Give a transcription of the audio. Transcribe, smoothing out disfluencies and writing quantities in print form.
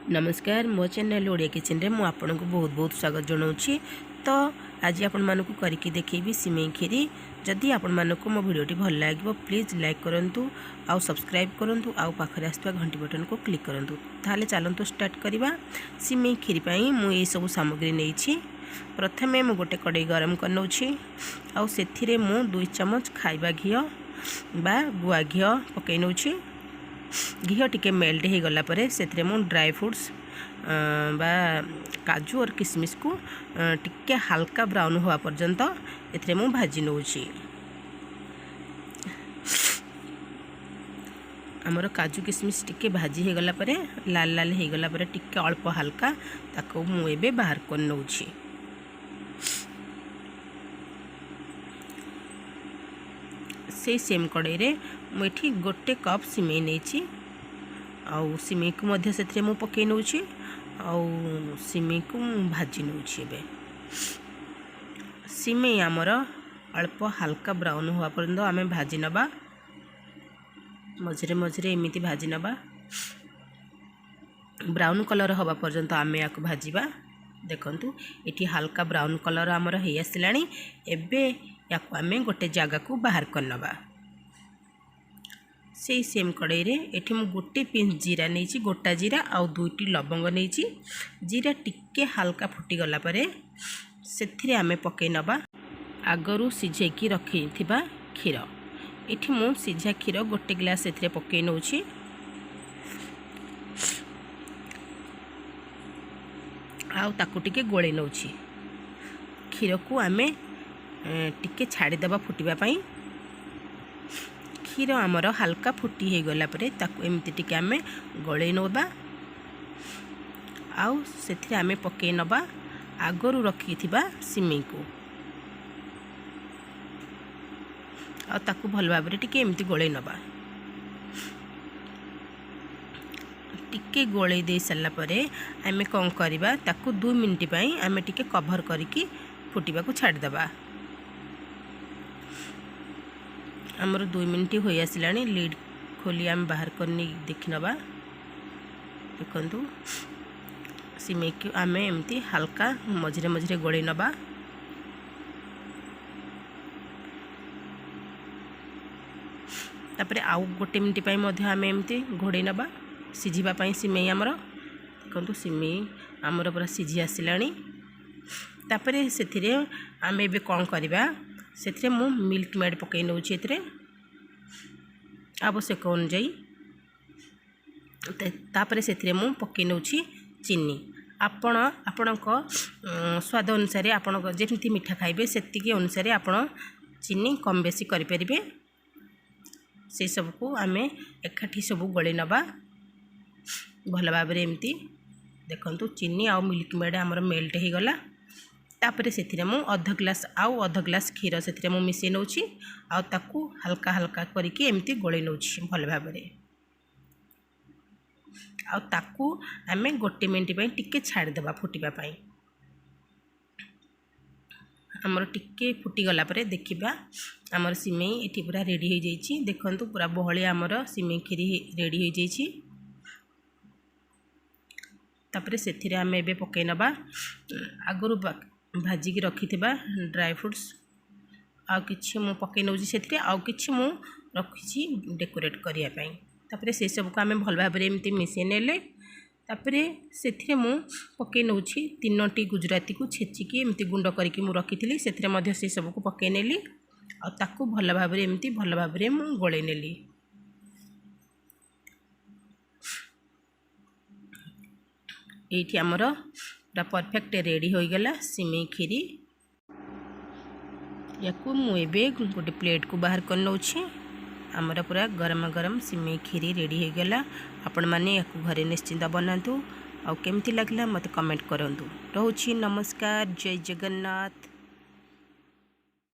नमस्कार मो channel Odia kitchen रे मु आपन को बहुत बहुत स्वागत जनाऊँगी। तो आज आपण मानक करके देखी सिमेई खीरी। जदि आपण मानक मो वीडियोटी भल लगे प्लीज लाइक करंतु आउ सब्सक्राइब करंतु आउ पाखरे आसुवा घंटी बटन को क्लिक करंतु। ताहले चलंतु स्टार्ट करबा। सिमेई खीरी पई मु ए सब सामग्री नेइछि। प्रथमे मु गोटे कड़ाई गरम करनौछि आउ सेथिरे मु 2 चम्मच खाइबा घियो बा गुआ घियो पकै नौछि। घी टिके मेल्ट हो गला परे से मु ड्राई फ्रूट्स बा काजू और किशमिश को टिके हल्का ब्राउन हुआ पर्यंत एथरे मु भाजी नौछि। हमर काजू किशमिश टिके भाजी हो गला परे लाल लाल हो गला परे टिके अल्प हल्का ताको मु एबे बाहर कर नौछि। से सेम कड़ाई रे मुठी गोटे कप सिमेई नेछि आउ सिमेई को मध्य से मु पकई नौछि आउ सिमेई को भाजी नौछि। एबे सिमेई हमर अल्प हल्का ब्राउन हुआ पर्यंत आमे भाजी नबा। मझरे मझरे एमिति भाजी नबा। ब्राउन कलर हवा पर्यंत आमे याको भाजीबा। देखंतु एठी हल्का ब्राउन कलर हमर हे आसिलानी। एबे याको आमे गोटे जगह को बाहर करनबा। से सेम कड़ाई रे एठी मु गोटे पिंच जीरा नेछि, गोटा जीरा आउ 2टी लवंग नेछि। जीरा टिके हल्का फुटी गला परे सेथिरे आमे पकै नबा आगरु सिझे की रखी थिबा खीर। एठी मु सिझा खीर गोटे ग्लास सेथिरे पकै नौछि। आउ ताकू टिके गोळे नौछि। खीर को आमे टिके छाड़ी दबा फुटिबा पई। खीर हमर हल्का फुटी हो गला परे ताकू एमती टिके आमे गळे नबा आउ सेथिरे आमे पकै नबा आगरु रखी थिबा सिमेई को। आ ताकू भल भाबरे टिके एमती गळे नबा। टिके गळे दे सल्ला परे आमे कोन करबा ताकू 2 मिनिट पई आमे टिके कवर करिकी फुटिबा को छाड़ दबा। हमर 2 मिनिट हो आसिलानी। लीड खोली आम बाहर करनी देखि नबा। देखंतु सिमेई को आमे एमती हल्का मझरे मझरे गोळे नबा। तापरे आउ गोटे मिनिट पई मध्ये आमे एमती घोड़े नबा सिझिबा पई। सिमेई हमर देखंतु सिमेई हमर पूरा सिझी आसिलानी। तापरे सेथिरे आमे एबे कोन करबा सेथिरे मु मिल्क मेड पकै नौछि। एथिरे आवश्यक अनुଯାयी तापरे सेथिरे मु पकै नौछि चीनी। आपणक स्वाद अनुसार आपणक जेमती मीठा खाइबे सेतिके अनुसार आपण चीनी कम बेसी करि परिबे। से सब को आमे एकाठी सब गळे नबा भल भाबरे एमती। देखंतु चीनी आ मिल्क मेड हमर मेल्ट हो गला। तापरे सेथिरे मु अध ग्लास खीर सेथिरे मु मिसै नौछि आ ताकू हल्का हल्का करिके एमती गोळे नौछि भल भाबरे। आ ताकू आमे गोटे मिनिट पई टिके छाड़ देबा फुटिबा पई। हमर टिके फुटी गला परे देखिबा हमर सिमेई एठी पूरा रेडी हो जाईछि। देखंतु पूरा बहळी हमर सिमेई खीरी रेडी हो जाईछि। तापरे सेथिरे आमे एबे पकै नबा आगरु भाजी की रखी थिबा ड्राई फ्रूट्स आ किछि मु पकै नौछि। सेथिरे आ किछि मु रखिछि डेकोरेट करिया पई। तापरे से सब को आमे भल भाबरे एमती मिसै नेले। तापरे सेथिरे मु पकै नौछि 3टी गुजराती को छेची की एमती गुंड करिकि मु रखिथिली। सेथिरे मध्ये से सब को पकै नेली आ ताकू भल भाबरे एमती भल भाबरे मु गोळे नेली। एठी हमर पूरा परफेक्ट रेडी हो गला सिमेई खीरी। याकू मु एबे गोटे प्लेट को बाहर कर नौछि। हमर पूरा गरम गरम सिमेई खीरी रेडी हो गला। आपण माने याकू घरे निश्चिंत बनातु। आ केमती लागला मते कमेंट करंतु। रहउछि नमस्कार जय जगन्नाथ।